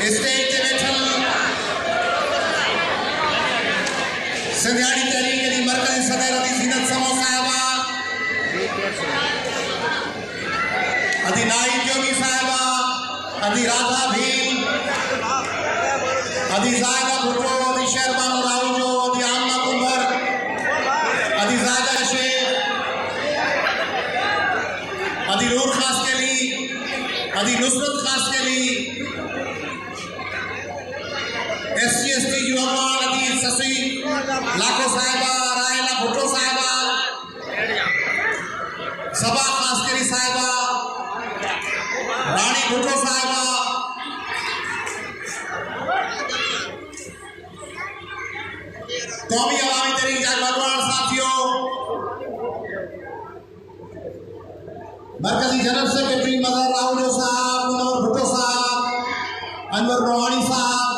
Stage ते वेठल सिंधियाणी तहरीक जी मरकज़ी सदर अदी ज़ीनत समो साहिबा, अदी नाई जोगी साहिबा, अदी राधा भीम, अदी जायदा भुट्टो, अदी शहरबानो राहुजो, अदी आमना कुंवर, अदी जायदा शेख, अदी नूर खास के लिए, अदी नुसरत खास के लिए, SC/ST जो अगवान अदी ससी लाखो साहिबा, रायला भुट्टो साहिबा, सबा खास के लिए साहिबा, रानी भुट्टो साहिबा, कौमी अवामी तहरीक जा अगवान साथियों, मरकजी जनरल सेक्रेटरी मदर राहुल साहब, मुनव्वर भुट्टो साहब, अनवर रोहानी साहब,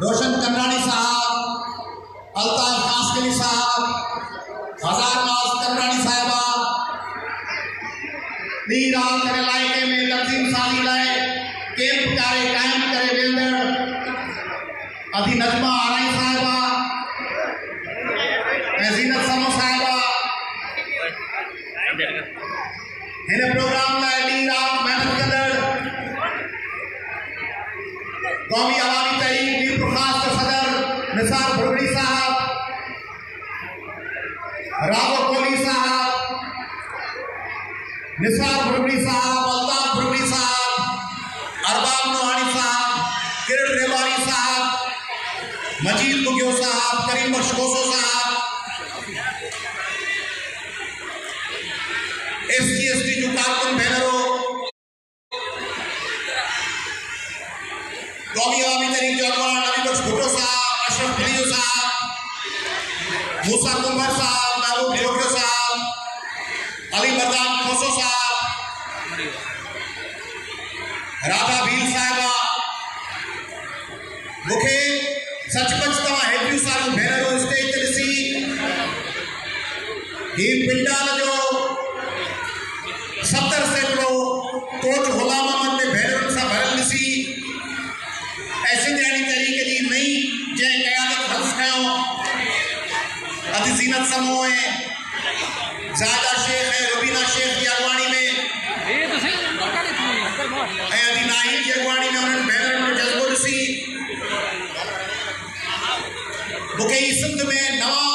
रोशन कन्नानी साहब, अल्ताफ खासकली साहब, हजार नाज कन्नानी साहिबा, दी रात करे इलाइके में तंज़ीम साली लाए कैंप करे कायम करे वेंदड़ अदी नजमा आराई साहिबा, ज़ीनत समो साहिबा, इन प्रोग्राम लाए दी रात मेहनत कंदड़ कौमी अवामी तहरीक दी प्रखास्त सदर निसार भुरबड़ी साहब, रावो कोहली साहब, निसार भुरबड़ी साहब, अल्ताफ भुरबड़ी साहब, अरबाब नोहानी साहब, किरण रेवानी साहब, मजीद बुगियो साहब, करीम बख्श कोसो साहब, SC/ST जो कारकुन भेनरों, कौमी अवामी तहरीक जो अगवान अली बख्श भुट्टो साहब, अशरफ पलीजो साहब, मूसा कुंवर साहब, महबूब जोगियो साहब, अली मर्दान खोसो साहब, राधा भील साहिबा, मुखे सचमुच तव्हां हेतिरियूं सारियूं भेनरूं स्टेज ते ॾिसी ही पिंडाल जो 70 सैकड़ो कोट गुलाम अहमद में भेनरुनि सां भरियल ॾिसी सिंधियाणी तहरीक जी नई जंहिं क़यादत हल्फ़ कयो अदी ज़ीनत समो ऐं ज़ायदा शेख ऐं रुबीना शेख जी अगवानी में ऐं अदी नाहिद जी अगवानी में उन्हनि भेनरुनि जो जज़्बो ॾिसी मूंखे ई सिंध में नवां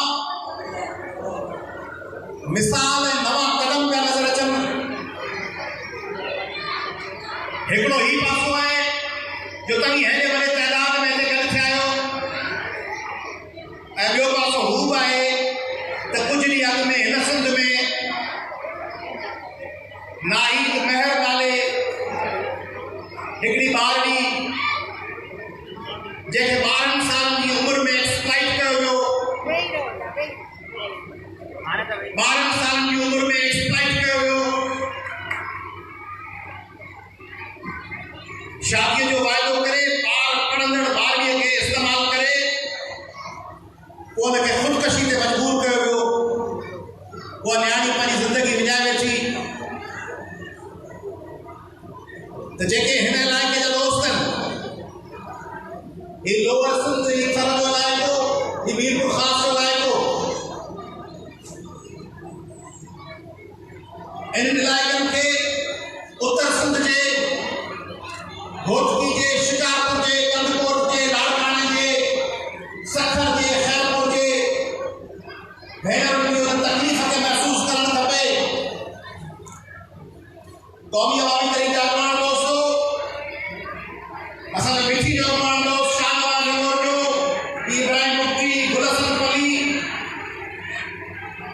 मिसाल ऐं नवां कदम पिया नज़र अचनि। हिकिड़ो ही पासो आहे जो तव्हीं हेॾे वॾे तइदाद में हिते गॾु थिया आहियो ऐं ॿियो पासो हू बि आहे त कुझु ॾींहं अॻु में हिन सिंध में नाहिद महर नाले हिकिड़ी ॿारड़ी जंहिंखे 12 सालनि जी उमिरि में एक्सप्लाइट कयो वियो, 12 सालनि जी उमिरि में एक्सप्लाइट कयो वियो, शादीअ जो वाइदो करे पढ़ंदड़ ॿारड़ीअ खे इस्तेमालु करे उनखे ख़ुदकशी ते मजबूर कयो वियो। उहा नियाणी पंहिंजी ज़िंदगी विञाए वेठी त जेके हिन इलाइक़े जा दोस्त आहिनि, ही लोअर सिंध, ही थर जो इलाइक़ो, ही मीरपुर ख़ास जो इलाइक़ो, इन्हनि इलाइक़नि खे उत्तर सिंध जे भोटकी जे, शिकारपुर जे, कंदकोट जे, लाड़काने जे, सखर जे, खैरपुर जे भेनरुनि जी उन तकलीफ़ खे महसूस करणु खपे। कौमी अवामी तहरीक जा अगवान दोस्तो, असांजे मिठी जो अगवान दोस्त शाहनवाज़ इंदौर जो, इब्राहिम मुफ्ती, गुलस पली,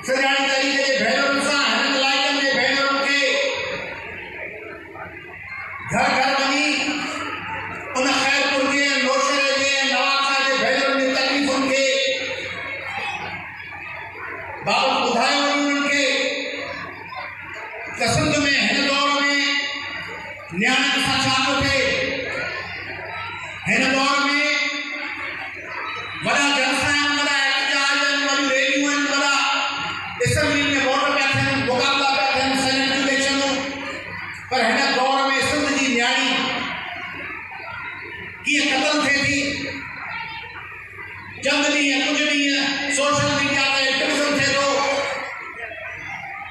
सिंधियाणी तहरीक जे भेनरुनि सां हिन इलाइक़नि जे भेनरुनि खे घर घर वञी उन खैरपुर जे, नौशहर जे, नवाखा जे भेनरुनि जी तकलीफ़ुनि खे बाबति ॿुधायो वञी उन्हनि खे त सिंध में हिन दौर में नियाणियुनि सां छा थो थिए। हिन दौर में वॾा जलसा आहिनि, वॾा एहतजाज आहिनि, वॾियूं रैलियूं आहिनि, वॾा असेंबली में वोट पिया थियनि, मुक़ाबला पिया थियनि, सेनेट जूं इलेक्शनूं, पर हिन दौर में सिंध जी नियाणी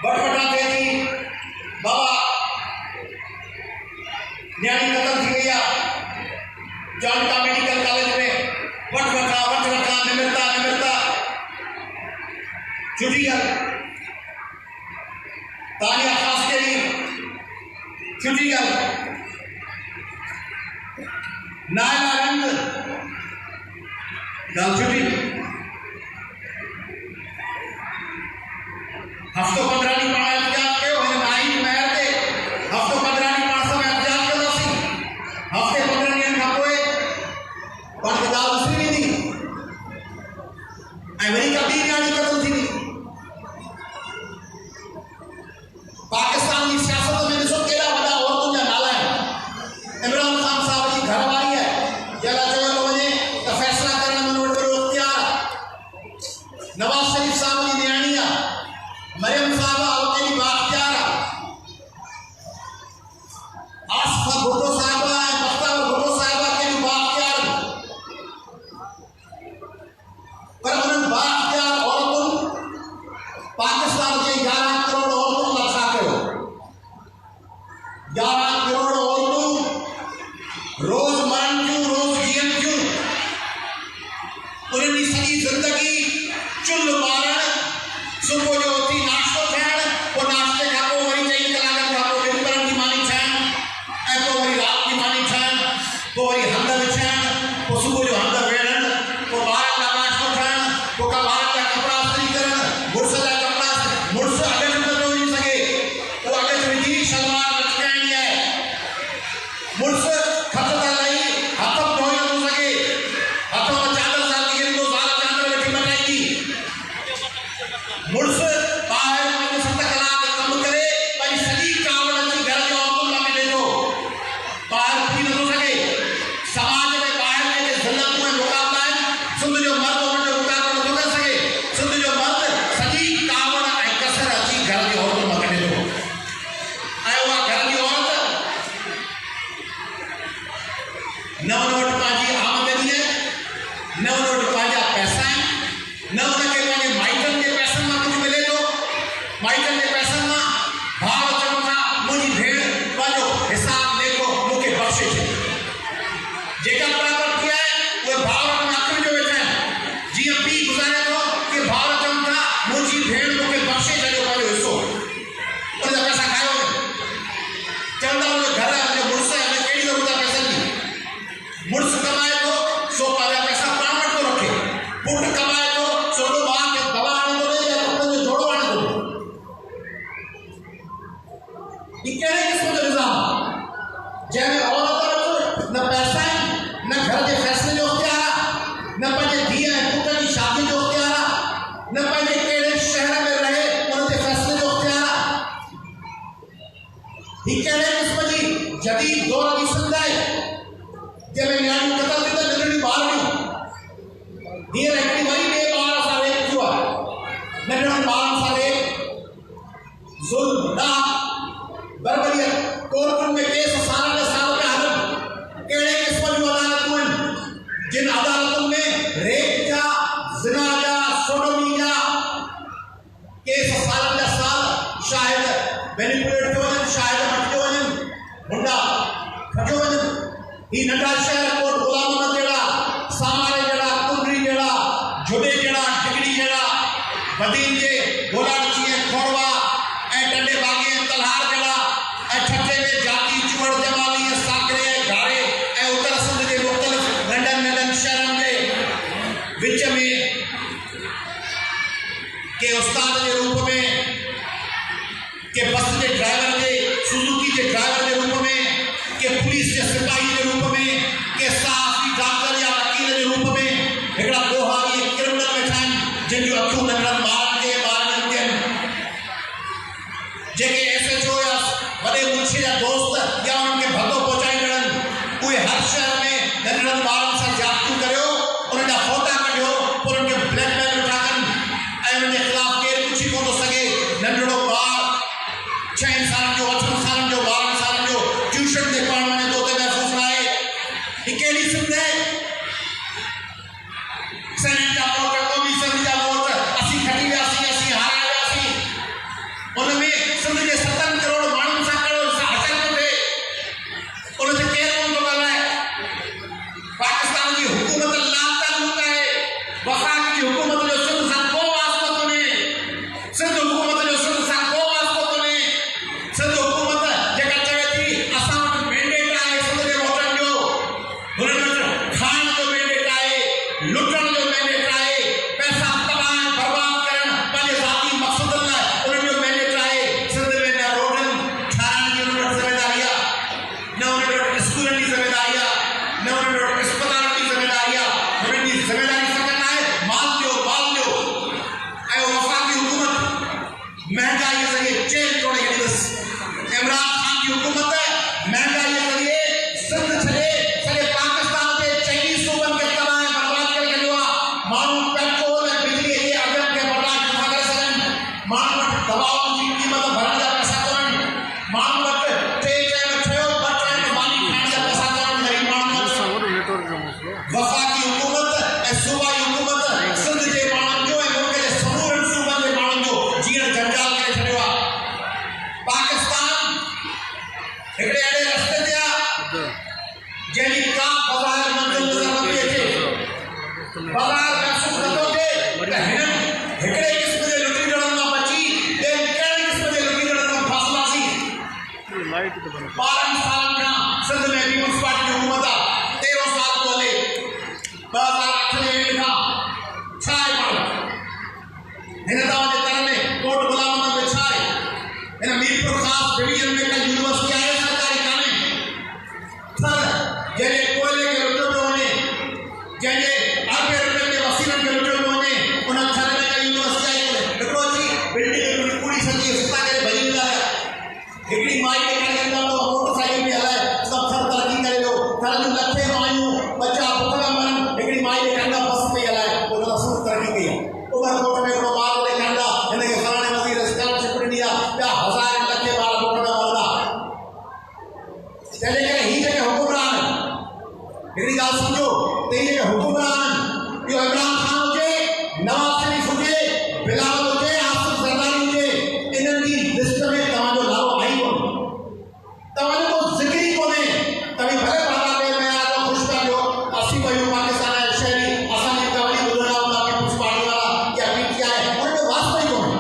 वटवटा थे थी बाबा न्याणी कतल थी गई जानका मेडिकल कॉलेज में वटवटा निमिरता छुट्टी गल तालिया खास के लिए छुट्टी गल नायला रंग गल छुट्टी हफ्तों 15 डी पाना एहतियात कयो है नाई महर ते हफ्तों 15 डी पासा में एहतियात कयोसी हफ्ते 15 डी खां पोइ पर ॻाल्हि उसरी वेंदी ऐं वरी का ॿी न्याणी क़तल थींदी पाकिस्तान की सियासत में ॾिसो केॾा वॾा औरतुनि जा नाला आहिनि इमरान खान साहब जी घरवारी आहे जंहिंलाइ चयो थो वञे त फ़ैसिला करण में हुन वटि इख्तियार आहे नवाज़ शरीफ़ साहब जी न्याणी आहे मरियम साहब केॾी बाख्तियार आहे आसफा भुट्टो साहिब ऐं बख्तावर भुट्टो साहिब केॾी बाख्तियार पर उन्हनि बाख्तियार औरतुनि पाकिस्तान जे 11 करोड़ औरतुनि लाइ छा कयो 11 करोड़ औरतूं रोज़ मरण थियूं रोज़ जीअनि थियूं उन्हनि जी सॼी ज़िंदगी चुल्ह ॿारण सुबुह जो उथी नाश्तो थियण पोइ नाश्ते खां पोइ वरी 2 कलाकनि खां पोइ विंदरनि जी मानी थियण ऐं पोइ वरी राति जी मानी थियण पोइ वरी हंध विछाइण पोइ सुबुह जो हंध वेड़ण पोइ ॿारनि लाइ नाश्तो ठाहिण पोइ का ॿारनि जा कपिड़ा इस्त्री करण मुड़ुस जा कपिड़ा मुड़ुस अॻ में नथो विझी सघे उहो अॻ में विझी सलवार लटकाइणी आहे मुड़ुस खत था लही हथ बि धोई नथो सघे हथ में चादर सां थी करे ज़ाल चादर वेठी मटाईंदी मुड़ुस ॿाहिरि 5-7 कलाक कमु करे पंहिंजी सॼी कावड़ अची घर जे औरतुनि लाइ मिले थो ॿाहिरि थी नथो सघे समाज में ॿाहिरि जेके ज़िलतूं ऐं मुक़ाबला आहिनि सिंध जो मर्द उन्हनि जो मुक़ाबिलो नथो करे सघे सिंध जो मर्द सॼी कावड़ ऐं कसर अची घर जी औरतुनि मां कढे थो ऐं उहा घर जी औरत न उन वटि पंहिंजी आमदनी आहे न उन वटि पंहिंजा पैसा आहिनि न उनखे पंहिंजे माइटनि जे पैसनि मां कुझु मिले थो माइटनि जे पैसनि मां भाउ चवनि था मुंहिंजी भेण पंहिंजो हिसाब लेखो मूंखे बख़्शे छॾ जेका प्रापर्टी आहे उहे भाउरनि में अखि विझो वेठा आहिनि जीअं पीउ गुज़ारे थो कि भाउर चवनि था मुंहिंजी भेण मूंखे बख़्शे छॾियो पंहिंजो हिसो उनजा पैसा खायो चवंदा उनजो घर आहे उनजो मुड़ुस आहे उनखे कहिड़ी ज़रूरत आहे पैसनि जी मुड़ुस कमाए थो सो पंहिंजा पैसा पाण वटि थो रखे पुटु कमाए थो सो उन ॿार खे दवा आणे थो ॾे या पंहिंजो जोड़ो आणे थो ॾे ही कहिड़े क़िस्म जो निज़ाम जंहिंमें औरत वटि न पैसा आहिनि न घर जे फ़ैसिले जो इख्तियार आहे न पंहिंजे धीअ ऐं पुट जी शादी जो इख्तियार आहे न पंहिंजे कहिड़े शहर में रहे उन जे फ़ैसिले जो इख्तियार आहे ही कहिड़े क़िस्म जी जदीद दौर जी सिंध आहे जंहिंमें न्याणियूं क़तल थी त नंढड़ियूं ॿारड़ियूं हींअर हिकिड़ी वरी ॿिए ॿार सां रेप थियो आहे नंढड़नि ॿारनि सां रेप ज़ुल्म ॾाह बरबरीअत कोर्टुनि में केस साल पिया हलनि कहिड़े क़िस्म जूं अदालतूं आहिनि जिन अदालतुनि में रेप जा ज़िना जा सोडोमी जा केस सालनि जा साल शाहिद मैनिपुलेट थियो वञनि शाहिद मटिजो वञनि मुंडा खटियो वञनि ही नंढा शहर कोट गुलाम अहमद जहिड़ा सामारे जहिड़ा कुंडरी जहिड़ा जुडे जहिड़ा टिकड़ी जहिड़ा बदीन जे गोलाची ऐं खोड़वा ऐं टंडे बागी ऐं तलहार जहिड़ा ऐं ठठे में जाती चुअड़ जमाली ऐं साकरे ऐं घारे ऐं उत्तर सिंध जे मुख़्तलिफ़ नंढनि शहरनि जे विच में के उस्ताद जे रूप में के बस जे ड्राइवर जे सुजुकी जे ड्राइवर जे रूप में के पुलिस जे सिपाही जे रूप में के सहाफ़ी डॉक्टर या वकील जे रूप में हिकिड़ा दोहारी क्रिमिनल वेठा आहिनि जिन जूं अखियूं नंढड़नि ॿारनि खे ॿारनि थियनि जेके SHO या वॾे मुंशी जा दोस्त या उन्हनि खे भॻो पहुचाईंदड़ उहे हर शहर में नंढड़नि ॿारनि सां जातियूं करियो उन्हनि जा फ़ोटा कढियो पोइ उन्हनि खे ब्लैकमेल वेठा कनि ऐं उन्हनि जे ख़िलाफ़ केरु पुछी कोन थो सघे नंढड़ो ॿारु 6 सालनि जो 8 सालनि जो 12 सालनि जो ट्यूशन ते पढ़णु वञे थो उते महफ़ूज़ न आहे ही कहिड़ी सिंध आहे सेनेट जा वोट क़ौमी असेंबली जा वोट असीं खटी वियासीं असीं हाराए वियासीं उन जैसी का बाजार मंजिल नजर नथी अचे बाजार का सुख नथो थिए त हिननि हिकिड़े क़िस्म जे लुटींदड़नि मां बची ॿिए कहिड़े क़िस्म जे लुटींदड़नि मां फासिलासीं 12 साल खां सिंध में पीपल्स पार्टी जी हुकूमत आहे 13 साल तो हले 2008 जे एंड खां छा आहे पाण हिन तव्हांजे तर में कोट गुलामत में छा आहे हिन मीरपुर ख़ासि डिवीजन में का यूनिवर्सिटी आहे सरकारी कान्हे पर जंहिंजे कोयले खे लुटियो पियो वञे जंहिंजे अरबे रुपए जे वसीलनि खे लुटियो पियो वञे उन थर में का यूनिवर्सिटी आहे हिकिड़ो अची बिल्डिंग पूरी सॼी सिता करे भॼी वेंदा हुया हिकिड़ी माई खे खणी वेंदा हुआ मोटरसाइकिल में हलाए सभु थर तरक़ी करे वियो थर जूं लखे मायूं बचा बुख था मरनि हिकिड़ी माई खे खणंदा बस पई हलाए उन सूर तरक़ी कई आहे उमरकोट में हिकिड़ो ॿार ॾेखारींदा हिनखे फलाणे वज़ीर स्कॉलरशिप ॾिनी आहे ॿिया हज़ार लखे ॿार बुख में मरंदा तंहिंजे करे हीअ जेके हुकुमरान हिकिड़ी ॻाल्हि सम्झो त हीअ जेके हुकुमरान इहो इमरान खान हुजे नवाज़ शरीफ हुजे बिलावल हुजे आसिफ ज़रदारी हुजे इन्हनि जी लिस्ट में तव्हांजो नालो आई कोन्हे तव्हांजो को ज़िक्र ई कोन्हे तव्हां भले बाबा में आया तो ख़ुशि था ॾियो असीं ॿई पाकिस्तान जा शहरी असांजी कवड़ी ॿुधंदा हूंदा पीपल्स पार्टी वारा या पीटीआई उन में वास्तो ई कोन्हे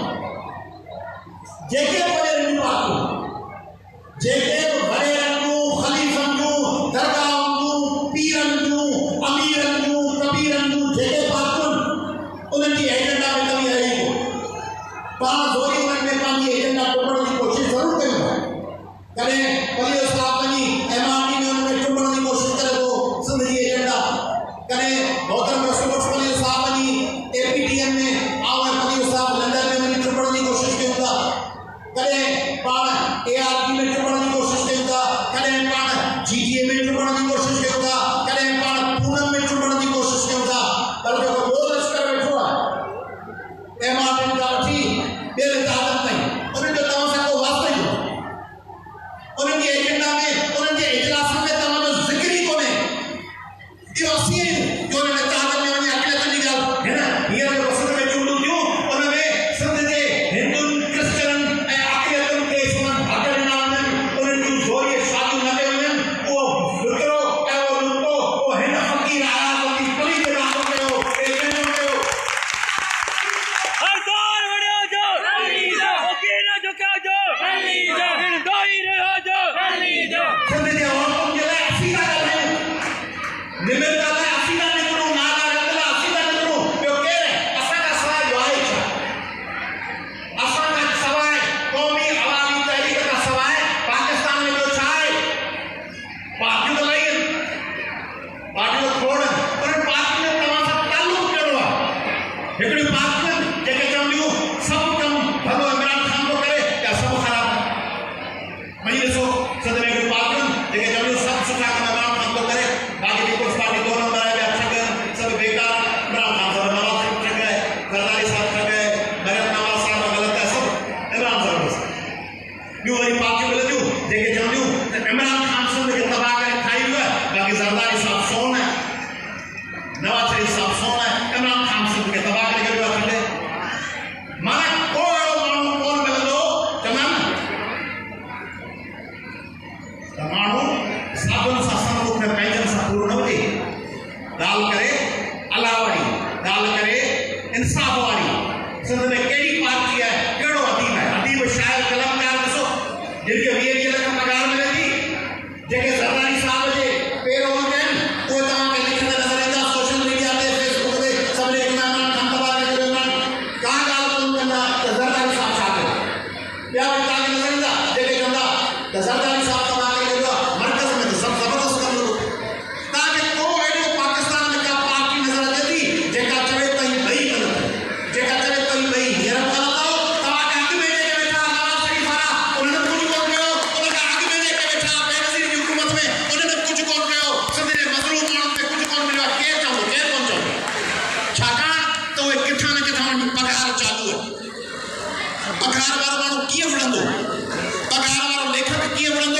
जेके वॾे रंगियूं पार्टियूं जेके वॾेरनि जूं ख़लीफ़नि जूं दरगाहनि जूं पीरनि जूं अमीरनि जूं कबीरनि जूं जेके पार्टियूं उन्हनि जी एजेंडा में कमी रही कोन्हे पाण ज़ोरी उन्हनि में पंहिंजी एजेंडा टुमण जी कोशिशि ज़रूरु कयूं था कॾहिं पलियो साहब वञी एमआरटी में उन्हनि में टुमण जी कोशिशि करे थो सिंध जी एजेंडा कॾहिं मोहतरम पलियो साहब वञी एपीटीएम में आऊं ऐं पलियो साहब लंडन में वञी टुमण जी कोशिशि कयूं था कॾहिं पाण एआरटी में टुमण जी कोशिशि कयूं था कॾहिं पाण जीजीए में टुमण जी कोशिशि कयूं था कॾहिं पाण पूनम में टुमण जी कोशिशि कयूं था पर जेको ॿियो लश्कर वेठो आहे एमआरटी खां वठी ॿिए इतिहादनि ताईं उन्हनि जो तव्हां सां को वास्तो ई कोन्हे उन्हनि जी एजेंडा में उन्हनि जे इजलासनि में तव्हांजो ज़िक्र ई कोन्हे इहो असीं आहियूं जो उन्हनि इतिहादनि में वञी अक़लियतनि जी ॻाल्हि हिन हींअर जेको सिंध में चूंडूं थियूं उन में सिंध जे हिंदुनि क्रिश्चननि ऐं अक़लियतुनि खे उन्हनि हक़ ॾिना वञनि उन्हनि जूं ज़ोरीअ शादियूं न कयूं वञनि उहो लुटियो ऐं उहो लुटो उहो हिन फ़क़ीर आयाज़ वॾी पली ते रांदो कयो ऐं कंहिंजो कयो सरदार वड़ियो जो वकील झुकियो जो हिंदोई रहियो जो सिंध जे औरतुनि जे लाइ असीं था ॻाल्हायूं निमिरता लाइ असीं था निकिरूं नाला रखंदा असीं था निकिरूं ॿियो केरु आहे असांखां सवाइ ॿियो आहे छा असांखां सवाइ क़ौमी अवामी तहरीक खां सवाइ पाकिस्तान में ॿियो छा आहे पार्टियूं त इलाही आहिनि पार्टियूं त खोड़ आहिनि पर पार्टियुनि जो तव्हां सां तालुक़ु कहिड़ो आहे हिकिड़ियूं पार्टियूं आहिनि जेके चवंदियूं सभु कमु भलो इमरान खान थो करे या सभु ख़राबु वञी ॾिसो सिंध में हिकिड़ियूं पार्टियूं आहिनि जेके चवंदियूं सभु सुठा कम इमरान खान थो करे बाक़ी पीपल्स पार्टी 2 नंबर आहे ॿिया ठग सभु बेकार इमरान खान साहब नवाज़ शरीफ ठग आहे ज़रदारी साहब ठग आहे भगत नवाज़ साहब ग़लति आहे सभु इमरान साहब ॿियूं वरी पार्टियूं मिलंदियूं जेके चवंदियूं त इमरान खान सिंध खे तबाह करे खाई वियो आहे बाक़ी ज़रदारी साहब सोन आहे नवाज़ शरीफ साहब सोन आहे इमरान खान सिंध खे तबाह करे वियो आहे खंडे माना को अहिड़ो माण्हू कोन मिलंदो चवंदा न त माण्हू साधुनि सां सन्मुख में पंहिंजनि सां पूरो न हुजे ॻाल्हि करे अलाह वारी ॻाल्हि करे इंसाफ़ वारी सिंध में कहिड़ी पार्टी आहे कहिड़ो अदीब आहे अदीब शाइर कलमकार ॾिसो जिन खे 20 लख पघार मिले थी जेके ज़रदारी साहब जे पेरों हूंदा आहिनि उहे तव्हांखे लिखंदा नज़र ईंदा सोशल मीडिया ते फेसबुक ते सभु लिखंदा इमरान खान तबाह करे छॾियो इमरान का ॻाल्हि कोन कंदा त ज़रदारी साहब छा कयो ॿिया बि तव्हांखे नज़र ईंदा जेके चवंदा त ज़रदारी साहब तबाह करे छॾियो आहे मर्कज़ में त सभु ज़बरदस्त कमु हलो तव्हांखे को अहिड़ो पाकिस्तान में का पार्टी नज़र अचे थी जेका चवे त हीअ ॿई ग़लति आहे जेका चवे त हीअ ॿई हींअर ग़लति आहे तव्हांखे अॻु में जेके वेठा नवाज़ शरीफ वारा उन्हनि कुझु कोन कयो उनखां अॻु में जेके वेठा बेनज़ीर जी हुकूमत में उन्हनि कुझु कोन कयो सिंध जे मज़लूम माण्हुनि खे कुझु कोन मिलियो आहे केरु चवंदो केरु कोन चवंदो छाकाणि त उहे किथां न किथां पघार चालू आहे पघार वारो माण्हू कीअं विढ़ंदो पघार वारो लेखक कीअं विढ़ंदो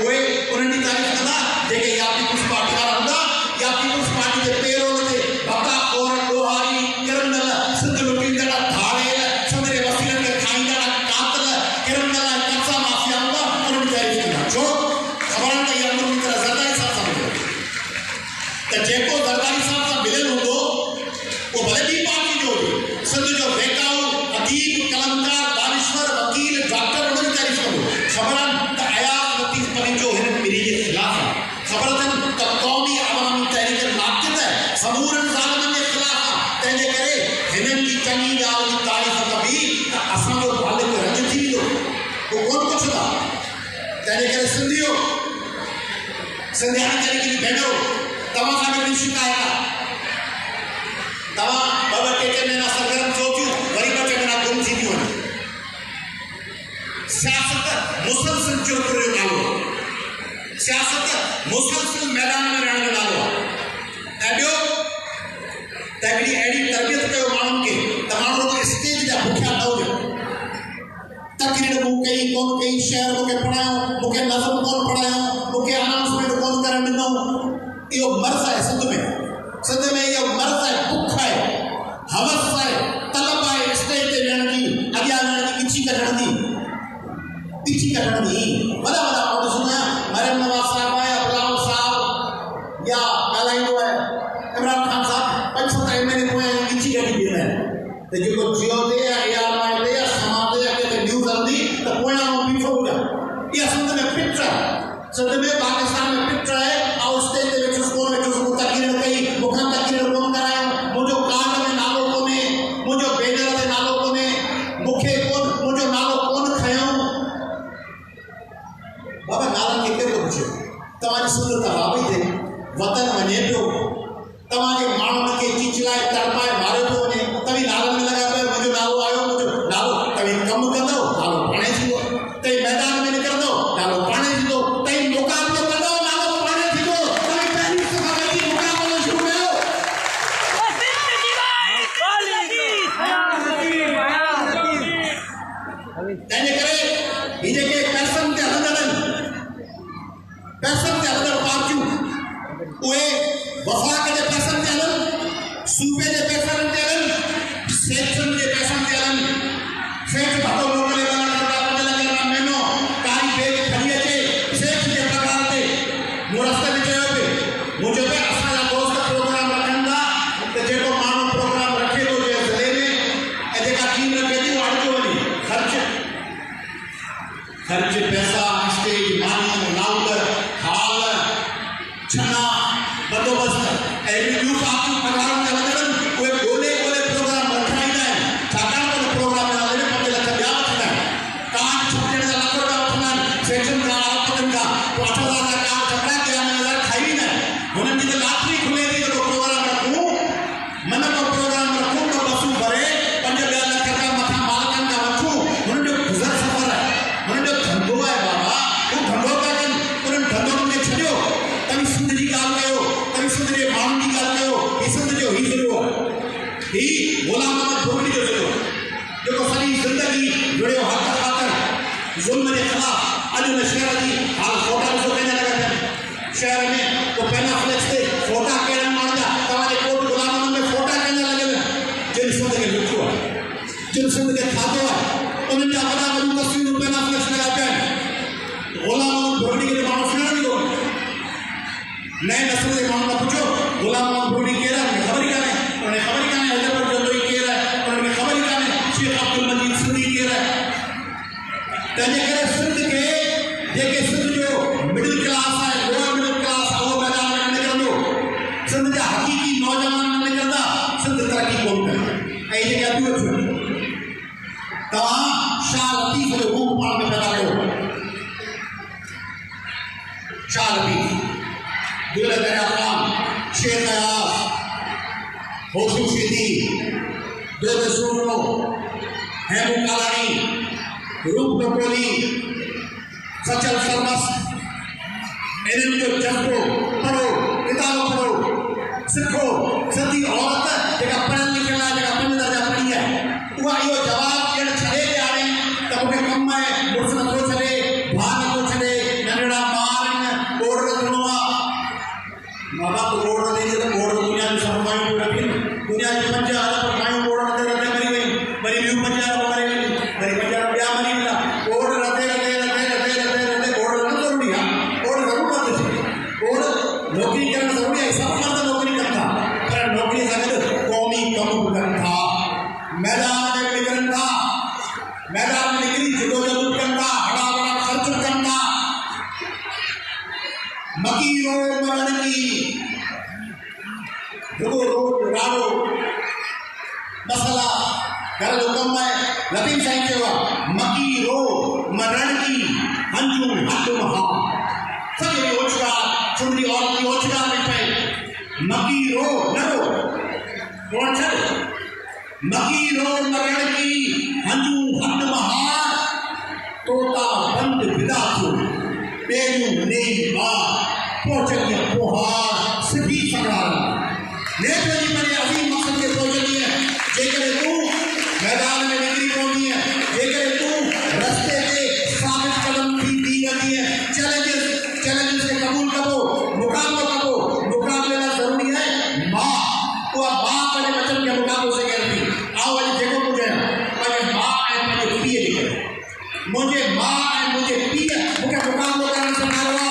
उहे उन्हनि जी तारीफ़ कंदा जेके या पीपुल्स पार्टी वारा हूंदा या पीपुल्स पार्टी जे पेरोल ते बका और लोहारी किरंदड़ सिंध लुटींदड़ धाड़ेल सिंध जे वसीलनि खे खाईंदड़ कातल किरंदड़ कच्चा माफिया हूंदा उन्हनि जी तारीफ़ कंदा छो ख़बर आहे त इहा मुंहिंजी तरह ज़रदारी साहब सां मिलियो त जेको ज़रदारी साहब सां मिलियलु हूंदो उहो भले ॿी पार्टी जो हुजे सिंध जो वेकाऊ अदीब कलमकार दानिश्वर वकील डॉक्टर उन्हनि जी तारीफ़ कंदो ख़बर आहे त अयाज़ लतीफ़ पलिजो हिन पीढ़ी जे ख़िलाफ़ आहे ख़बर अथनि त क़ौमी अवामी तहरीक नाक़िद समूरनि ज़ालिमनि जे ख़िलाफ़ आहे तंहिंजे करे हिननि जी चङी ॻाल्हि जी तारीफ़ कबी त असांजो मालिक रंज थी वियो उहो कोन पुछंदा तंहिंजे करे सिंधियो सिंधियाणी तहरीक जी भेनरो तव्हां खां बि शिकायत आहे तव्हां ॿ टे महीना सरगर्म सोचियो वरी ॿ टे महीना गुम थी थियूं वञो सियासत मुसलसिल चोर जो नालो सियासत मुसलसिल मैदान में रहण जो नालो आहे ऐं ॿियो त हिकिड़ी अहिड़ी तरबियत कयो माण्हुनि खे त माण्हू स्टेज जा बुखिया न हुजनि तकरीर मूं कई कोन कई शहर मूंखे पढ़ायो मूंखे नज़म कोन पढ़ायो मूंखे अनाउंसमेंट कोन करणु ॾिनो इहो मर्ज़ आहे सिंध में इहो मर्ज़ आहे बुख आहे हवस आहे तलब आहे स्टेज ते वेहण जी अॻियां वञण जी पिछी कढण जी वॾा माण्हू ॾिसंदा मरियम नवाज़ साहिब आहे अबलाल साहब या ॻाल्हाईंदो आहे इमरान खान साहब 5-7 महीने पोयां पिछी कढी बीहंदा आहिनि त जेको जियो ते या ARY ते या समा ते या किथे न्यूज़ हलंदी त पोयां बीठो हुजे इहा सिंध में पिक्चर आहे सिंध में पाकिस्तान में पिक्चर आहे ऐं स्टेज ते वेठुसि कोन वेठुसि मूं तकरीर कई मूंखां तकरीर कोन करायो मुंहिंजो कार्ड में नालो कोन्हे मुंहिंजो बैनर ते नालो कोन्हे मूंखे कोन मुंहिंजो नालो कोन खयों बाबा नालनि खे केरु थो पुछे तव्हांजी सिंध त वाबी थिए वतन वञे पियो तव्हांजे माण्हुनि खे चिचलाए तड़पाए मारियो पियो वञे तव्हीं नालनि में लॻा पियो मुंहिंजो नालो आयो मुंहिंजो नालो तव्हीं कमु कंदव नालो पाणे थींदो तव्हीं मैदान में निकिरंदव नालो पाणे थींदो तव्हीं मुक़ाबिलो कंदव नालो पाणे थींदो तव्हीं पहिरीं दफ़ा वेठी मुक़ाबिलो शुरू कयो तंहिंजे करे ही जेके पैसनि ते हलंदड़ पार्टियूं उहे वफ़ाक़ जे पैसनि ते हलनि सूबे जे पैसनि ते हलनि सेक्शन जे पैसनि ते हलनि सेठ भत्तो मोकिले $5 लख महीनो कारी बैग खणी अचे सेठ जे पघार ते मूं रस्ते में चयो पिए मूं चयो पिए असांजा दोस्त प्रोग्राम रखनि था त जेको माण्हू प्रोग्राम रखे थो जे ज़िले में ऐं जेका टीम रखे थी उहा अटिकियो वञे ख़र्च पैसा स्टेज मानी लाउड हाल छना बंदोबस्त अहिड़ी ॿियूं पार्टियूं पघारनि ते लॻनि उहे ॻोल्हे प्रोग्राम रखाईंदा आहिनि छाकाणि त प्रोग्राम जे नाले में 5 लख ॿिया वठंदा आहिनि कार्ड छपजण जा $1 वठंदा आहिनि सेक्शन खां आरपतनि खां 8,000 जा कार्ड छपड़ा 11,000 खाई वेंदा आहिनि हुननि जी त लाटरी खुले थी जेको प्रोग्राम रखूं मन को प्रोग्राम रखूं त बसूं भरे 5-10 लख खां मथां मालिकनि खां वठूं हुननि जो गुज़र सफ़र आहे हुननि जो धंधो आहे बाबा हू धंधो था कनि उन्हनि धंधो में छॾियो तव्हीं सिंध जी ॻाल्हि कयो तव्हीं सिंध जे माण्हुनि जी ॻाल्हि कयो हीउ सिंध जो ही ज़िलो आहे हीउ ग़ुलाम अहमद भुगड़ी जो ज़िलो जेको सॼी ज़िंदगी जुड़ियो हक़ ख़ातिर ज़ुल्म जे ख़िलाफ़ अॼु हुन शहर जी हाल फोटा ॾिसो पंहिंजा लॻा पिया शहर में तो पैना फ्लैक्स ते फोटा कहिड़नि माण्हुनि जा तव्हांजे कोट ग़ुलाम अहमद में फोटा कंहिंजा लॻियल जिन सिंध खे लुटियो आहे जिन सिंध खे खाधो आहे उन्हनि जा वॾा वॾियूं तस्वीरूं पैना फ्लैक्स लॻा पिया आहिनि ग़ुलाम अहमद भुगड़ी खे माण्हू सुञाणे थो नए नस्ल जे माण्हुनि खां पुछो ग़ुलाम अहमद भुगड़ी केरु आहे ख़बर ई कान्हे उन्हें ख़बर ई कान्हे हैदराबाद जंदोई केरु आहे उन्हनि खे ख़बर ई कान्हे शेख अब्दुल मजीद सिंधी केरु आहे तंहिंजे करे सिंध खे जेके सिंध जो मिडिल क्लास आहे लोअर मिडिल क्लास आहे उहो मैदान में न निकिरंदो सिंध जा हक़ीक़ी नौजवान न निकिरंदा सिंध तरक़ी कोन कंदी ऐं जेके अॼु तव्हां शाह लतीफ़ जो रूप पाण में पैदा कयो शाह लतीफ़ शेख अयाज़ होशू सिंधी दोद सूरो हेमू कालानी रूप टपोली सचल सरमस इन्हनि जो जज़्बो पढ़ो किताब पढ़ो सिखो सिंधी औरत जेका पढ़ियल लिखियल आहे जेका 5 दर्जा पढ़ी आहे उहा इहो जवाबु ॾियणु छॾे ॾियारे त मूंखे कमु आहे मुड़ुसु नथो छॾे भाउ नथो छॾे नंढड़ा ॿार मकीरो मरण की रुगो रोड राड़ो मसला घर जो कम है लतीफ साईं चयो मकीरो मरण की हंजू हट महा सॼे ओछड़ा चुंडी औरत की ओछड़ा में पे मकीरो नरो कौन छे मकीरो मरण की हंजू हट महा तोता बंद विदा थियो पेरू ने बार पहुंचनी पोहा सिद्धि संग्राम ने जी मने अजीम मकसद के पहुंचनी है जेकर तू मैदान में निकली पहुंची है जेकर तू रास्ते पे साबित कदम भी दी रही है चैलेंजेस से कबूल करो मुकाबले ला जरूरी है मां तो मां करे बचन के मुकाबले से कहती आओ वाली देखो मुझे पर मां है मुझे पिए निकले मुझे मां है मुझे पिए मुझे मुकाबला करने से मारवा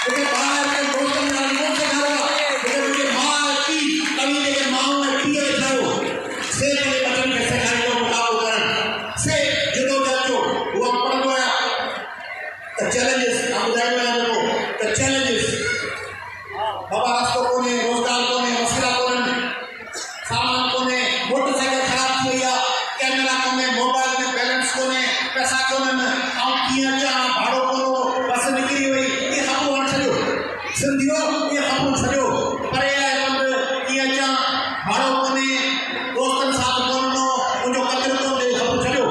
मुझे बाहर के दोस्तों में अनुभव से मारवा मुझे मां की कभी के मां में पिए जाओ से मेरे बचन के सिखाई को मुकाबला कर से जदो जाओ वो पढ़ गया द चैलेंजेस आप जाओ द चैलेंजेस बाबा रास्ते कोने रोजगार कोने मसला कोने सामान कोने मोटरसाइकिल खराब थी या कैमरा कोने मोबाइल में बैलेंस कोने पैसा कोने आउं किया चा भाड़ो कोनो बस निकली वई ये खबो वन छयो सिंधियो ये खबो छयो परे बंद किया चा भाड़ो कोने दोस्तन साथ कोनो उजो कचरो तो दे खबो छयो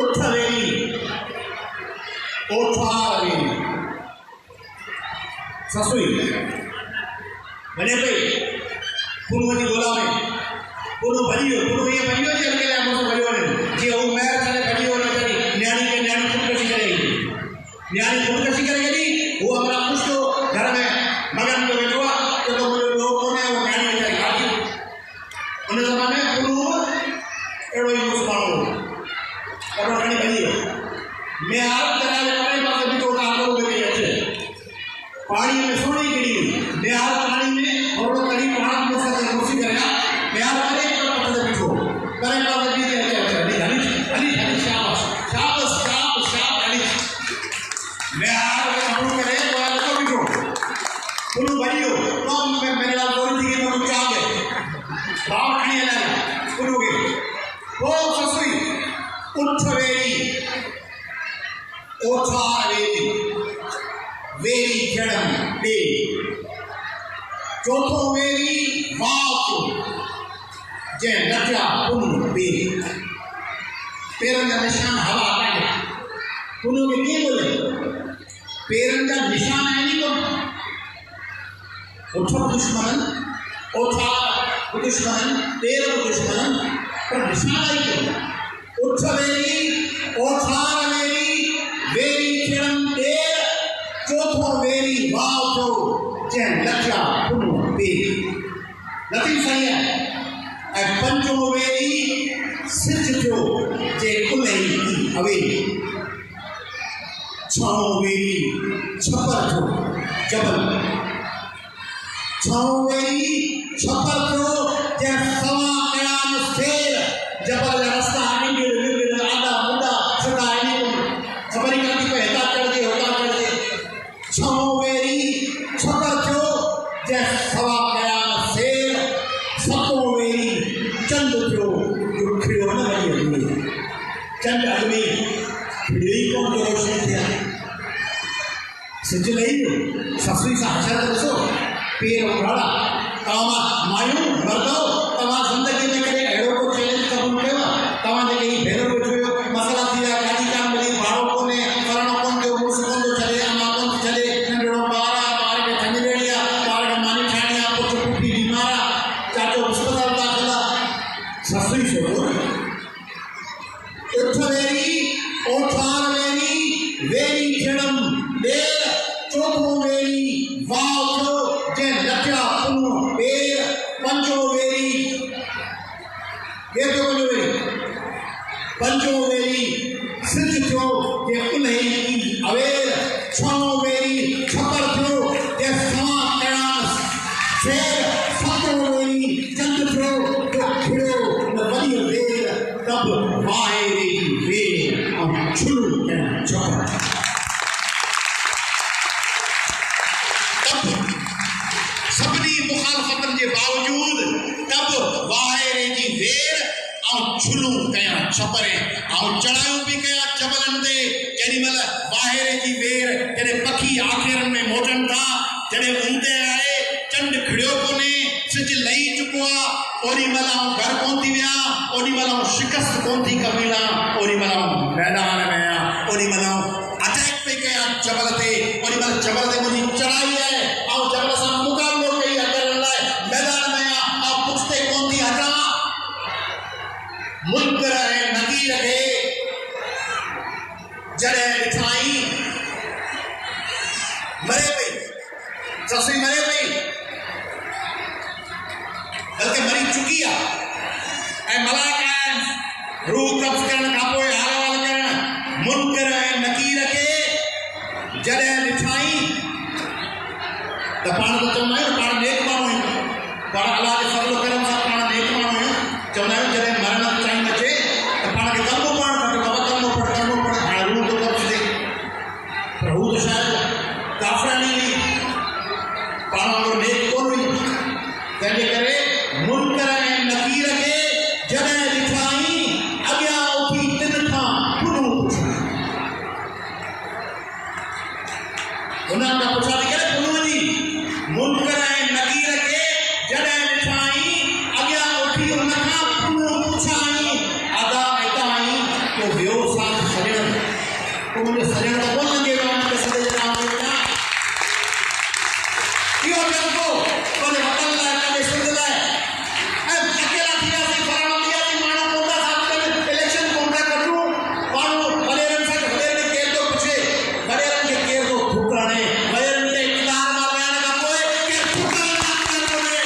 उठ वेली ओठारी ससुई बने पे पुनो जी बोला में पुनो भरियो ये भरियो जी के मुझे भरियो ने जी वो मैं चले भरियो ने करी न्याणी खुद कसी करेगी वो अपना कुछ तो घर में मगन को बैठो तो मुझे लोगों ने वो न्याणी के खाती उन्हें जमाने पुनो एड़ो ही मुस्मानो और न्याणी भरियो मैं आप जनाले परे पासे भी तो काम करो मेरी अच्छे पानी में सोने के लिए बिहार पानी में और कड़ी पहाड़ में से कोशिश करेगा बिहार वाले पर पता बिठो करे पास भी अच्छा अली शाबाश अली बिहार में हम करे तो आज को बिठो पुरु भरियो तो मैं मेरे लाल बोली थी कि मैं कुछ आ गए बाहर नहीं लगा पुरु के वो ससुई उठ वेरी ओछा वेरी जड़म पे चौथो वेरी वाव जे लटिया पुन पे पेरन का निशान हवा आता है पुनो में क्या बोले पेरन का निशान है नहीं तो ओछा दुश्मन तेरह दुश्मन पर निशान आई क्यों ओछा वेरी जड़म चौथो वेरी वाव जो जे लटिया पुन पे लतीफ साईं है पंजो वेरी सिज जो जे कुलई की हवेली छो वेरी छपर जो जबल छो वेरी छपर जो जे सवा कयाम शेर जबल रास्ता निबिर आधा मुद्दा सदा खबर ही करती पे हेता चढ़ दे छो वेरी छपर जो जे सवा कयाम शेर सतो वेरी चंद जो खिड़ो न वही चंद अगमी खिड़ी को जो रोशनी थिया सिज लई ससुई सा हशर दसो पेर उखाड़ा तमा मायूं मर्दो तमा जिंदगी में करे एड़ो को चैलेंज कबूल कयो तमा ने कहीं भेरो को जोयो मसला थिया गाड़ी काम मिली भाड़ो कोने करणो कोन जो मुसकोन जो चले अमा कोन चले नंडड़ो बार के थंजड़िया बार के मानी ठाणिया पुट पुटी बीमारा चाचो अस्पताल दाखिला ससुई सो उठ वेरी ओठार वेरी जड़म देर चौथो वेरी वाव जो जे लटिया पुनो पेर पंजो वेरी ये तो पंजो वेरी सिज जो जे कुलई की अवेर छो वेरी छपर जो जे सवा कयाम शेर सतो वेरी चंद जो खिड़ो न वरी वेर तब वायरी वेर और छुलू के छपर झुलूं कया छपरे चढ़ायूं भी कया जबलन ते केॾीमहिल ॿाहिरि जी वेर जॾहिं पखी आख़िरनि में मोटनि था जॾहिं ऊंदे आहे चंड खिड़ियो कोन्हे सिज लही चुको आहे ओॾी महिल घर कोन थी विया ओॾी महिल शिकस्त कोन थी कबीला ओॾी महिल मैदान में आहियां ओॾी महिल अटैक पई कया जबल ते ओॾी महिल जबल ते मुंहिंजी चढ़ाई आहे जबल सां मुक़ाबिलो कई करण लाइ मैदान में आहियां पुठिते कोन थी हटां मुनकर ऐं नकीर खे जॾहिं ॾिठाई मरे पई ससुई मरे पई बल्कि मरी चुकी आहे ऐं मलाक आहिनि रूह कब्ज़ करण खां पोइ हाल वाल करण मुनकर ऐं नकीर खे जॾहिं ॾिठाई त पाण त चवंदा आहियूं पाण नेक माण्हू आहियूं पाण अलाह जे फज़ल करम सां पाण नेक माण्हू आहियूं चवंदा आहियूं जॾहिं मरण टाइम अचे त पाण खे कलमो पढ़णु खपे बाबा कलमो पढ़ हाणे रूह थो कब्ज़ थिए पर हू त शायदि काफ़रानी हुई पाण वांगुरु नेक कोन हुई तंहिंजे करे मुनकर ऐं नकीर खे जॾहिं ॾिठाई अॻियां उथी तिन खां पुनूं पुछियो उन्हनि खां पुछा थी करे पुनूं जी मुनकर ऐं नकीर खे जॾहिं ॾिठाई अॻियां उथी उन खां पुनूं पुछाई अदा हिताई तो वियो साथ छॾण पोइ मुंहिंजो छॾण त कोन लॻे सॼे जे नाम ते इहो जज़्बो पंहिंजे वतन लाइ पंहिंजे सिंध लाइ ऐं अकेला थी वियासीं फलाणो थी वियासीं माण्हू कोन था साथ इलेक्शन कोन था कढूं माण्हू वॾेरनि सां वॾेरनि केरु थो पुछे वॾेरनि खे केरु थो ठुकराणे वॾेरनि ते इक़्तिदार मां विहण खां पोइ केरु ठुकरण था कोन्हे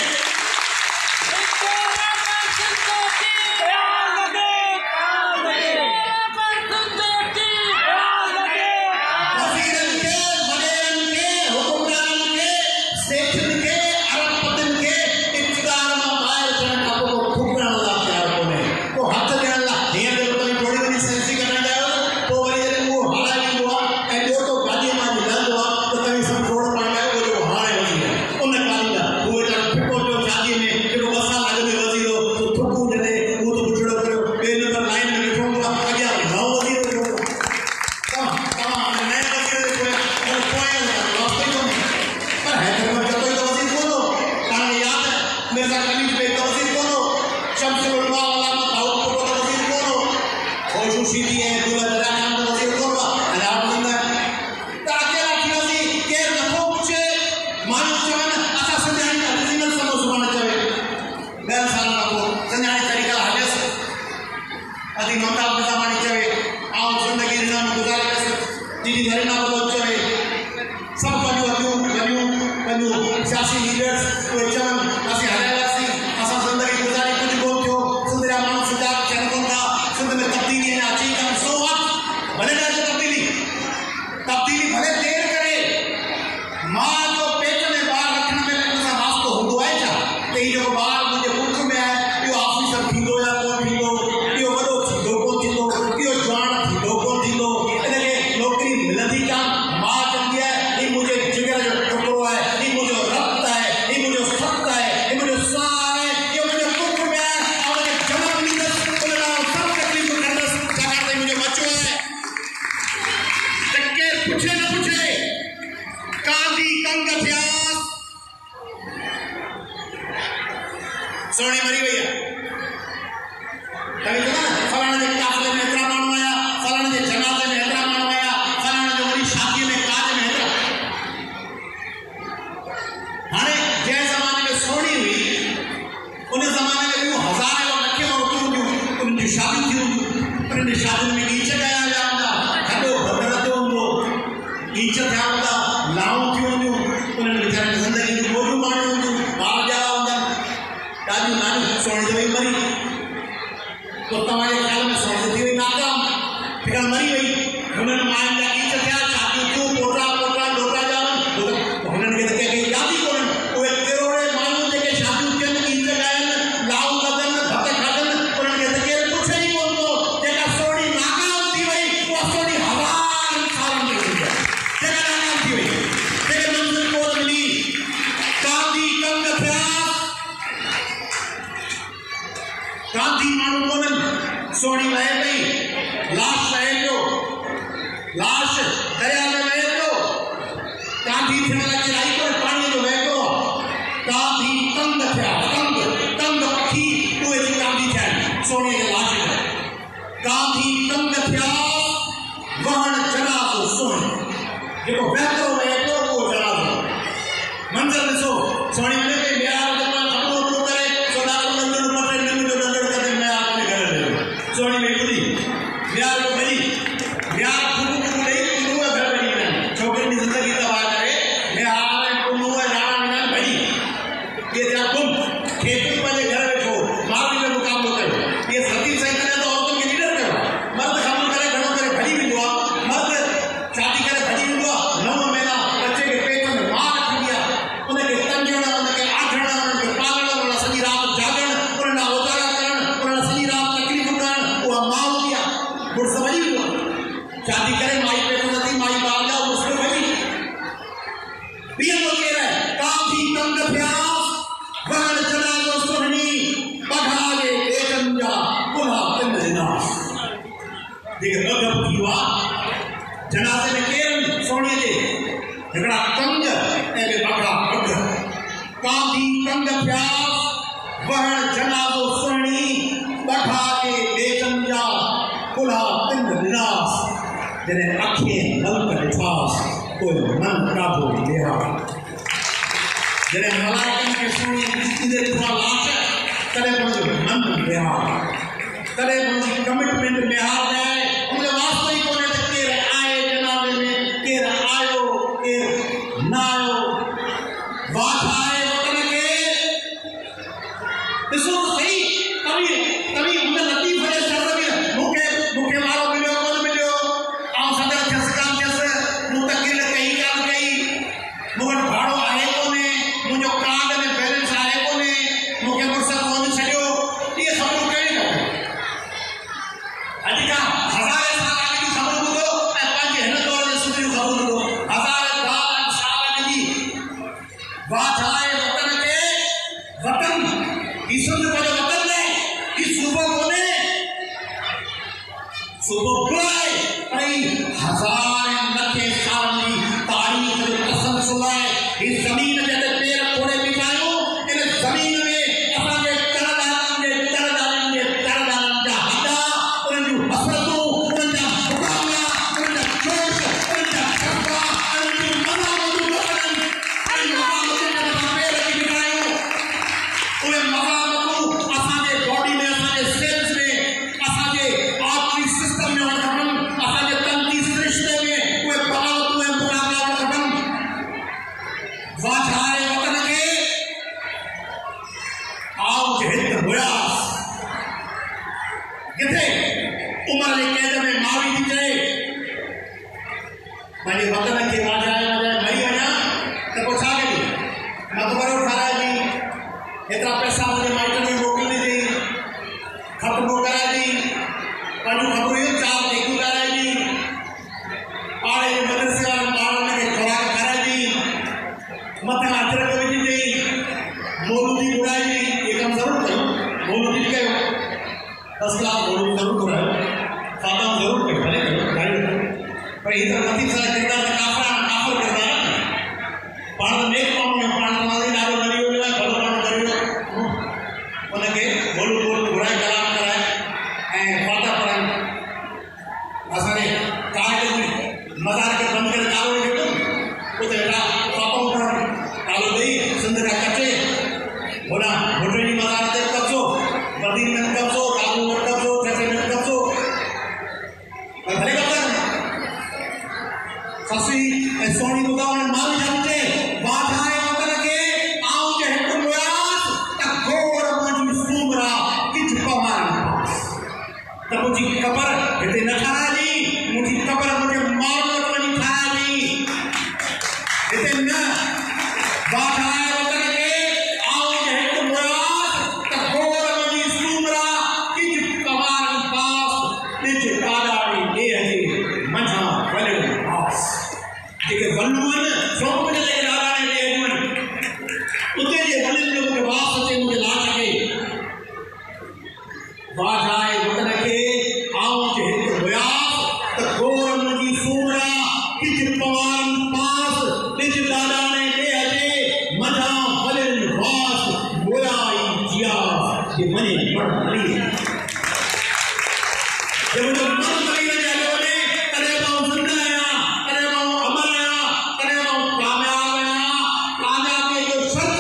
सोनी मरी वही है तभी तो ना फलाने के काफले में इतना मानू आया फलाने के जनाजे में इतना मानू आया फलाने जो मरी शादी में काज में इतना हाने जैसे ज़माने में सोनी हुई उन्हें ज़माने में यूँ हज़ारे लोग रखे और उनकी शादी थी उनकी शादी में नीचे गया जाऊँगा खड़ो भगरते होंगे नीचे जाऊँगा लाऊं थी होंगे उन्हें बेचारे ज़िंदगी की बोलूं मारू होंगे बाहर जाऊँगा दादी नानी सोनी जब मरी तो तुम्हारे ख्याल में सोनी थी हुई नाकाम फिर मरी गई उन्होंने मायन का नीचे क्या शादी क्यों पोटा पोटा लोटा जावन उन्होंने कहते कि यादी कौन वो एक करोड़े मालूम है कि शादी के नीचे गए लाऊ लगन भक्त खादन उन्होंने कहते कि कुछ नहीं कौन को जेका सोनी नाकाम थी वही वो सोनी हवा साल में हो गया जेका नाकाम थी वही जेका दरिया में वहे पियो कांधी थियण लॻी आई करे पाणीअ जो वहे पियो कांधी तंग थिया तंग पखी उहे जी कांधी थिया सोने जे लाश में कांधी तंग थिया वहण जनाज़ो सोने जेको बहितरो वहे पियो उहो जनाज़ो मंज़र ॾिसो सोणी वञे पई ॿियार करे सोनार मंदिर मथे निम जो नंढड़ करे मैं अपने घर में सोणी में ॿुधी ॿियार जो भई ॿियार फुकू ॾेई पुनूअ घर वञी वञनि छोकिरियुनि जी ज़िंदगी तबाह करे ॿियार ऐं पुनूअ राणा वञनि भई इहे थिया गुम खेत पंहिंजे घर वेठो माउ जो मुक़ाबिलो कयो इहे सती सही करे त औरतुनि खे लीडर कयो मर्द कमु करे घणो करे भॼी वेंदो आहे मर्द शादी करे भॼी वेंदो आहे 9 महीना बच्चे खे पेट में मां रखंदी आहे उनखे तंजण उनखे आढण उनखे पालण उन सॼी राति जागण उन लाइ उजाला करण उन लाइ सॼी राति तकलीफ़ूं करण उहा माउ हूंदी आहे मुड़ुसु वञी वेंदो आहे शादी करे माई पेट नथी माई ॿार जा मुड़ुसु वञी बीहंदो केरु आहे कांधी तंग थिया वहण जनाज़ो सुहिणी पघा जे पेटनि जा कुल्हा तिन ॾिनास जेके ॿ गप थी वियो आहे जनाज़े में केरु सोणीअ जे हिकिड़ा तंग ऐं ॿिए पघा पघ कांधी तंग थिया वहण जनाज़ो सुहिणी पघा जे पेटनि जा कुल्हा तिन ॾिनास जॾहिं अखियूं नलक ॾिठासि पोइ मन ॾाढो बेहाल जॾहिं मलाइकनि खे सोणी ईंदे ॾिठा लाश तॾहिं मुंहिंजो मन बेहाल तॾहिं मुंहिंजी कमिटमेंट बेहाल आहे मुंहिंजो वास्तो ई कोन्हे त केरु आहे जनाज़े में केरु आयो केरु न आयो वाट आहे वतन खे ॾिसो त सही तव्हीं हुन लतीफ़ जे शर्त में मूंखे वारो मिलियो कोन मिलियो ऐं सदर थियसि कान थियसि मूं तकील कई कान कई मूं वटि भाड़ो आहे कोन्हे मुंहिंजो कार्ड में बैलेंस आहे कोन्हे मूंखे मुड़ुसु कोन छॾियो इहे ख़बरूं कहिड़ी खपे अॼु खां हज़ारे साल अॻु जी ख़बर ॿुधो ऐं पंहिंजे हिन दौर जे सुठियूं ख़बरूं ॿुधो हज़ारे साल अॻु जी वाट आहे वतन खे वतन ही सिंध पंहिंजो वतन न ही सूबो कोन्हे सूबो आहे पर हज़ारे लखे सालनि जी तारीख़ जो तसलसल आहे ही ज़मीन ते पेर कोड़े बिछायूं इन ज़मीन में असांजे तरदारनि जा हॾा उन्हनि जूं हसरतूं उन्हनि जा मुक़ाबला उन्हनि जा जोश उन्हनि जा जज़्बा उन्हनि जूं मज़ामतूं वतननि ऐं मज़ामतुनि ते असां पेर रखी बिठायूं उहे मज़ामतूं असांजे बॉडी में असांजे सेल्स में असांजे आर्टरी सिस्टम में हुअणु खपनि असांजे तंती सिरिश्ते में उहे बग़ावतूं ऐं मुक़ाबला हुअणु खपनि वाट आहे वतन खे आओ जे हित हुयासि किथे उमिरि जे क़ैद में मावी थी चए पंहिंजे वतन खे वाॼाए मरी वञा त पोइ छा कजे मक़बरो ठाराइजी हेतिरा पैसा मुंहिंजे माइटनि खे मोकिले ॾिजई ख़त मोकिलाइजी पंहिंजूं ख़बरूं 4 टेकियूं ॻाल्हाइजी पाड़े जे मदरसे वारनि ॿारनि खे खुराक खाराइजी मथां अजरक विझी ॾेई मौलूदी घुराइजी इहे कमु ज़रूरु कयूं मौलूदी कयो फर्स्ट क्लास मौलूदी ज़रूरु घुरायो ख़ातम ज़रूरु कयो भले कयो ॻाल्हि पर हीअ त लतीफ़ साहिब किरदार त काफ़र किरदार आहे पाण त नेक माण्हू आहियूं पाण तव्हांखे ॾाढो मरी वियो आहे भलो माण्हू मरी वियो उनखे मौलूद घुराए कलाम कराए ऐं फाता पढ़ाइनि असांजे काइद जी मज़ार खे बंदि करे तालो ॾेई वेठो उते वेठा फाताऊं पढ़नि तालो ॾेई सिंध खां कटे होॾां भुटे जी मज़ार ते कब्ज़ो बदीन में कब्ज़ो काबू में कब्ज़ो ठेसे में कब्ज़ो भले कब्ज़ा ससी ऐं सोणी ॿुधा उन्हनि माण्हुनि जा चए वाट आहे वतन खे आऊं जे हिकु मुयास त गोड़ मुंहिंजी सूमरा किच पवान त मुंहिंजी क़बर हिते न ठाराइजी मुंहिंजी क़बर मुंहिंजे माउ वटि वञी ठाराइजी हिते न वाट आहे वतन खे आऊं जे हिकु मुयास त गोड़ मुंहिंजी सूमरा किच पवान पास ॾिज काॾाड़ी ॾेह जे मथां वलियो पास जेके वलू आहिनि शौक़ जे करे ॾाढा ॾेह ॾियूं उते जे वलियुनि जो मूंखे वास अचे मुंहिंजे लाश खे वाट आहे वतन खे आऊं जे हिकु हुयास त गोड़ मुंहिंजी सूमरा किज पवान पास निज दादाने ले अजे मजा वलिन वास मोयाई जिया ये मने मड़ मरी ये मुझे मड़ मरी ने जाने वाले करे बाऊ जिंदा आया करे बाऊ अमर आया करे बाऊ कामयाब आया कामयाब के जो शर्त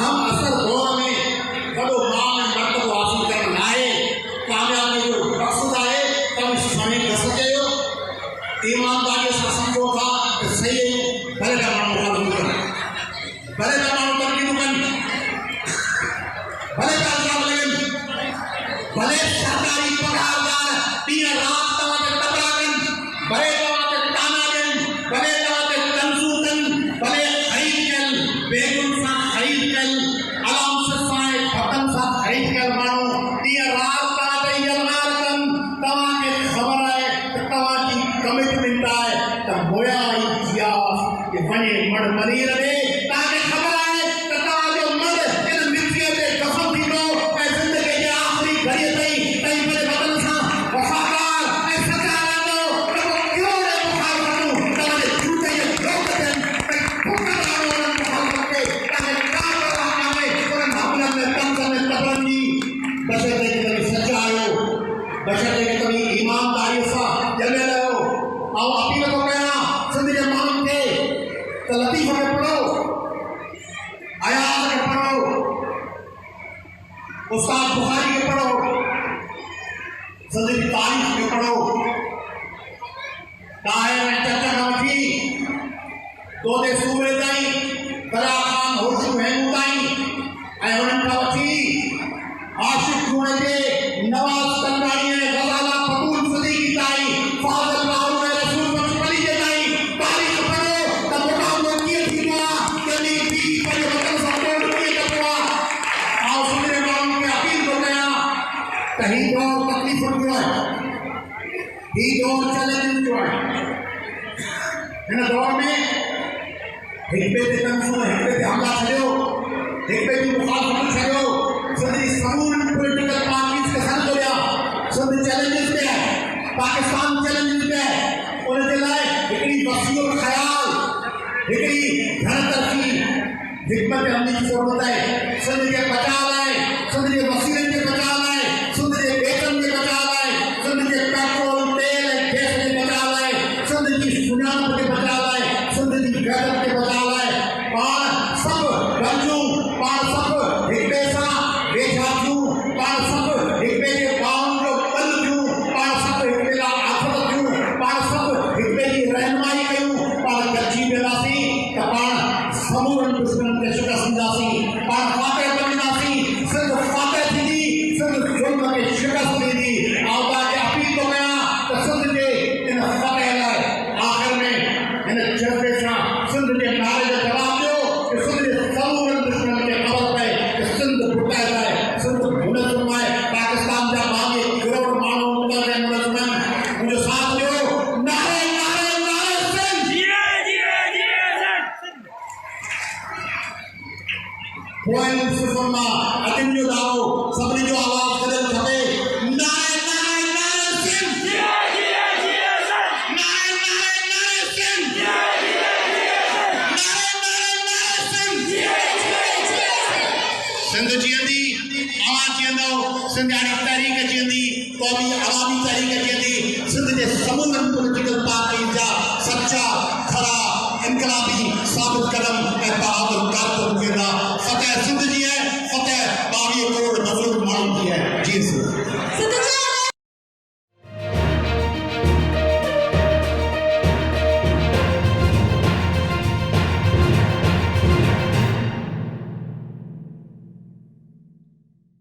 हम असर दौर में बड़ो मां में मर्तबा हासिल करना है कामयाब के जो मकसद आए तब इस समय कर सके हो ईमानदारी से समझो था कि सही है भले का मानो भले का मानो तरकीब बन भले का काम लगन भले सरकारी पगारदार दिन रात तवा के तबरागन भले तवा के तानागन भले तवा के तंसूतन भले खरीद कर बेगुन सा खरीद कर आराम से साए पतन सा खरीद कर मानो दिन रात तवा के इंतजार कर तवा के खबर है तवा की कमिटमेंट है त मोया किया ये बने मड़ मरी रहे ताके खबर है तवा जो मड़ इन मिट्टी पे कसम थीनो ऐ जिंदगी के आखिरी घड़ी तई तई बड़े बदन सा वफादार ऐ सच्चा रहो तो क्यों रे बुखार करूं तने झूठे ये लोग तई भूखा रहो मोहब्बत के तने का करना है और मामला में तंग में तबरनी बशर्ते कि तुम सच्चा हो बशर्ते कि तुम ईमानदारी से जमे रहो आओ अपील को कहना सिंधी के मानव के तो लतीफ में पढ़ो अयाज के पढ़ो उस्ताद बुखारी के पढ़ो सिंधी की तारीफ के पढ़ो ताहे में चर्चा नौकी दो दे सूबे ताई कला खान होशु महमूद ताई ऐं उन्हनि खां वठी आशिक हुअण जे नवाज़ कंदाणी ऐं गज़ाला फतूल सिद्दीकी ताईं फाज़ल लाहौर ऐं रसूल बख्श पलीजे ताईं तारीख़ पढ़ो त मुक़ाबिलो कीअं थींदो आहे कॾहिं बि पंहिंजे वतन सां कोड कीअं कबो आहे आउं सिंधी माण्हुनि खे अपील थो कयां त हीउ दौरु तकलीफ़ुनि जो आहे हीउ दौरु चैलेंजिंग जो आहे हिन दौर में हिक ॿिए ते तंज़ हिक ॿिए ते हमला छॾियो हिक ॿिए जी मुखालफ़त छॾियो सिंधी समूरनि पॉलिटिकल पार्टीज़ के साथ जोड़िया सिंध चैलेंजिस पे है पाकिस्तान चैलेंजिस पे है उन जे लाइ हिकिड़ी वसीउल ख़याल हिकिड़ी घण तरफ़ी हिकमत अमली की ज़रूरत है सिंध के बचाव लाइ सिंध जे वसीलनि के बचाव लाइ सिंध जे बेटनि के बचाव लाइ सिंध जे पेट्रोल तेल ऐं गैस के बचाव लाइ सिंध जी सुञाणप के बचाव लाइ सिंध जी गैरत के बचाव लाइ पाण सभु गॾिजूं पाण सभु हिक ॿिए सां वेझा थियूं पाण सभु हिक ॿिए जे ॿाहुनि जो बल थियूं पाण सभु हिक ॿिए लाइ आफ़त थियूं पाण सभु हिक ॿिए जी रहनुमाई कयूं पाण गॾिजी वेंदासीं त पाण समूरनि दुश्मननि खे शिकस्त ॾींदासीं पाण फातह बणींदासीं सिंध फातह थींदी सिंध ज़ुल्म खे शिकस्त ॾींदी आउं तव्हांखे अपील थो कयां त सिंध जे इन फतह लाइ आख़िर में हिन जज़्बे सां सिंध जे नारे जो जवाबु ॾियो कि सिंध जे समूरनि दुश्मननि खे ख़बर पए कि सिंध फुटाए आहे सिंध मुनज़्ज़म आहे पाकिस्तान जा 22 करोड़ माण्हू उन में मुनज़्ज़म आहिनि मुंहिंजो साथ ॾियो नारे नारे नारे सिंध जिया जिया जिया सिंध पोइनि सिफ़ुनि मां अटिन जो दावो सभिनी जो आवाज़ कढणु खपे नारे नारे नारे सिंध जिया जिया जिया सिंध नारे नारे नारे सिंध जिया जिया जिया सिंध नारे नारे नारे सिंध सिंध जीअंदी आवाज़ जीअंदो सिंधियाणी तहरीक जीअंदी क़ौमी अवामी तहरीक जीअंदी सिंध जे समूरनि पॉलिटिकल पार्टियुनि जा सच्चा खरा इनकलाबी साबित कदम ऐं बहादुर कारकुन थींदा फतह सिंध जी आहे फतह 22 करोड़ मज़लूम माण्हुनि जी आहे जी सिंध